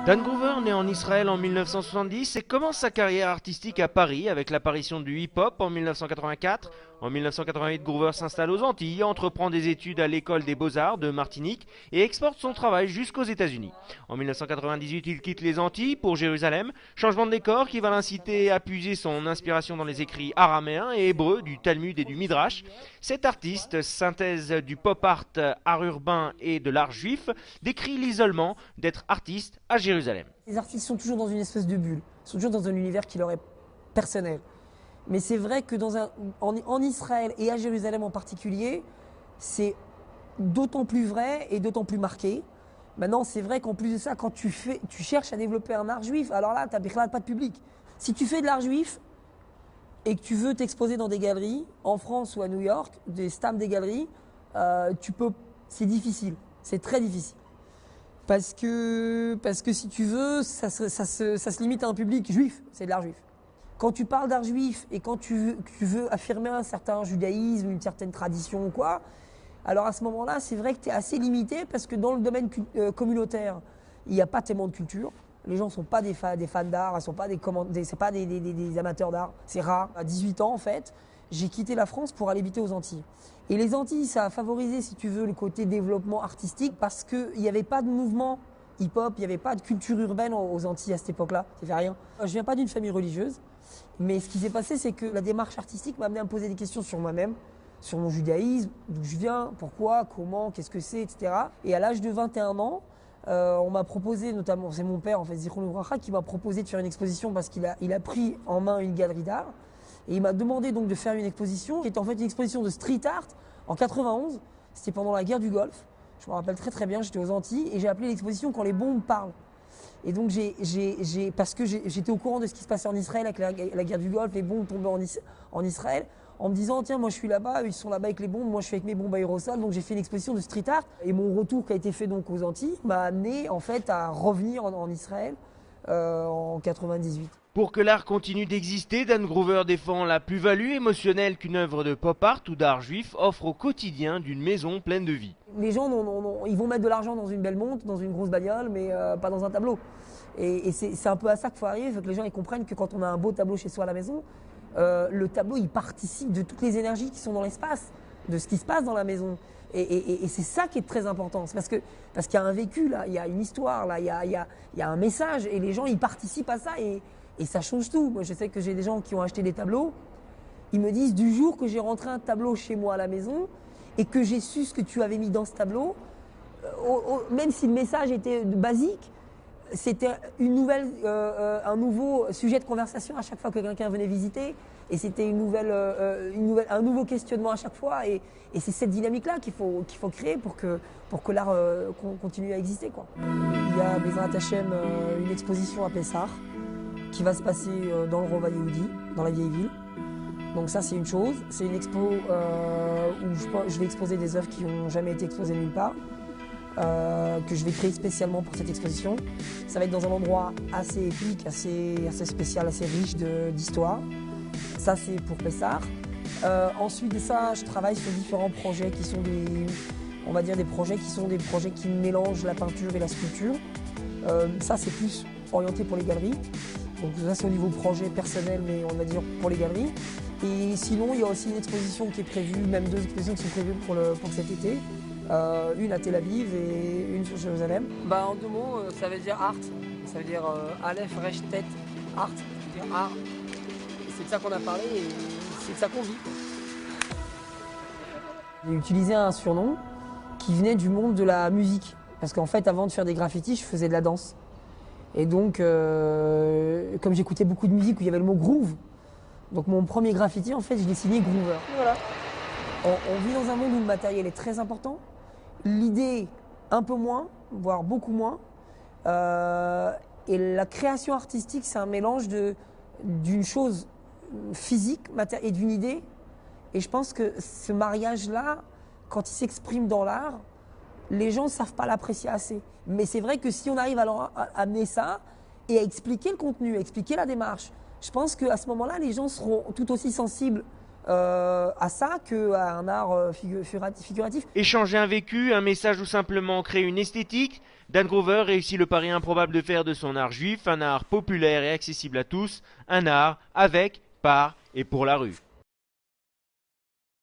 Dan Groover naît en Israël en 1970 et commence sa carrière artistique à Paris avec l'apparition du hip-hop en 1984. En 1988, Groover s'installe aux Antilles, entreprend des études à l'école des beaux-arts de Martinique et exporte son travail jusqu'aux États-Unis. En 1998, il quitte les Antilles pour Jérusalem, changement de décor qui va l'inciter à puiser son inspiration dans les écrits araméens et hébreux du Talmud et du Midrash. Cet artiste, synthèse du pop art urbain et de l'art juif, décrit l'isolement d'être artiste à Jérusalem. Les artistes sont toujours dans une espèce de bulle, sont toujours dans un univers qui leur est personnel. Mais c'est vrai que en Israël et à Jérusalem en particulier, c'est d'autant plus vrai et d'autant plus marqué. Maintenant, c'est vrai qu'en plus de ça, quand tu cherches à développer un art juif, alors là, tu n'as pas de public. Si tu fais de l'art juif et que tu veux t'exposer dans des galeries, en France ou à New York, des stands des galeries, c'est difficile, c'est très difficile. Parce que si tu veux, ça se limite à un public juif, c'est de l'art juif. Quand tu parles d'art juif et quand tu veux affirmer un certain judaïsme, une certaine tradition ou quoi, alors à ce moment-là, c'est vrai que tu es assez limité parce que dans le domaine communautaire, il n'y a pas tellement de culture. Les gens ne sont pas des fans d'art, ce ne sont pas des amateurs d'art, c'est rare. À 18 ans, en fait, j'ai quitté la France pour aller habiter aux Antilles. Et les Antilles, ça a favorisé, si tu veux, le côté développement artistique parce qu'il n'y avait pas de mouvement hip-hop, il n'y avait pas de culture urbaine aux Antilles à cette époque-là, ça fait rien. Je ne viens pas d'une famille religieuse, mais ce qui s'est passé, c'est que la démarche artistique m'a amené à me poser des questions sur moi-même, sur mon judaïsme, d'où je viens, pourquoi, comment, qu'est-ce que c'est, etc. Et à l'âge de 21 ans, on m'a proposé, notamment, c'est mon père, en fait, Zichrono Livracha, qui m'a proposé de faire une exposition parce qu'il a pris en main une galerie d'art. Et il m'a demandé donc de faire une exposition qui était en fait une exposition de street art en 91. C'était pendant la guerre du Golfe. Je me rappelle très très bien, j'étais aux Antilles et j'ai appelé l'exposition Quand les bombes parlent. Et donc parce que j'étais au courant de ce qui se passait en Israël avec la guerre du Golfe, les bombes tombaient en Israël, en me disant tiens moi je suis là-bas, ils sont là-bas avec les bombes, moi je suis avec mes bombes aérosols. Donc j'ai fait une exposition de street art et mon retour qui a été fait donc aux Antilles m'a amené en fait à revenir en Israël en 98. Pour que l'art continue d'exister, Dan Groover défend la plus-value émotionnelle qu'une œuvre de pop art ou d'art juif offre au quotidien d'une maison pleine de vie. Les gens, ils vont mettre de l'argent dans une belle montre, dans une grosse bagnole, mais pas dans un tableau. Et c'est un peu à ça qu'il faut arriver, il faut que les gens ils comprennent que quand on a un beau tableau chez soi à la maison, le tableau il participe de toutes les énergies qui sont dans l'espace, de ce qui se passe dans la maison. Et c'est ça qui est très important, c'est parce qu'il y a un vécu là, il y a une histoire là, il y a un message et les gens ils participent à ça et ça change tout. Moi je sais que j'ai des gens qui ont acheté des tableaux, ils me disent du jour que j'ai rentré un tableau chez moi à la maison et que j'ai su ce que tu avais mis dans ce tableau, même si le message était basique, c'était un nouveau sujet de conversation à chaque fois que quelqu'un venait visiter et c'était un nouveau questionnement à chaque fois et c'est cette dynamique-là qu'il faut créer pour que l'art continue à exister, quoi. Il y a Bezrat Hashem une exposition à Pessah qui va se passer dans le Rova Yehudi, dans la vieille ville. Donc ça c'est une chose, c'est une expo où je vais exposer des œuvres qui n'ont jamais été exposées nulle part, que je vais créer spécialement pour cette exposition. Ça va être dans un endroit assez épique, assez spécial, assez riche d'histoire. Ça c'est pour Pessah. Ensuite de ça, je travaille sur différents projets qui sont des projets qui mélangent la peinture et la sculpture. Ça c'est plus orienté pour les galeries. Donc ça c'est au niveau projet personnel, mais on va dire pour les galeries. Et sinon, il y a aussi une exposition qui est prévue, même deux expositions qui sont prévues pour cet été. Une à Tel Aviv et une sur Jérusalem. En 2 mots, ça veut dire art. Ça veut dire Aleph, Resh, Tet, art. Ça veut dire art. C'est de ça qu'on a parlé et c'est de ça qu'on vit. J'ai utilisé un surnom qui venait du monde de la musique. Parce qu'en fait, avant de faire des graffitis, je faisais de la danse. Et donc, comme j'écoutais beaucoup de musique où il y avait le mot groove, donc mon premier graffiti, en fait, je l'ai signé Groover. Voilà. On vit dans un monde où le matériel est très important, l'idée un peu moins, voire beaucoup moins. Et la création artistique, c'est un mélange d'une chose physique et d'une idée. Et je pense que ce mariage-là, quand il s'exprime dans l'art, les gens ne savent pas l'apprécier assez. Mais c'est vrai que si on arrive à amener ça et à expliquer le contenu, à expliquer la démarche, je pense qu'à ce moment-là, les gens seront tout aussi sensibles à ça qu'à un art figuratif. Échanger un vécu, un message ou simplement créer une esthétique, Dan Grover réussit le pari improbable de faire de son art juif un art populaire et accessible à tous, un art avec, par et pour la rue.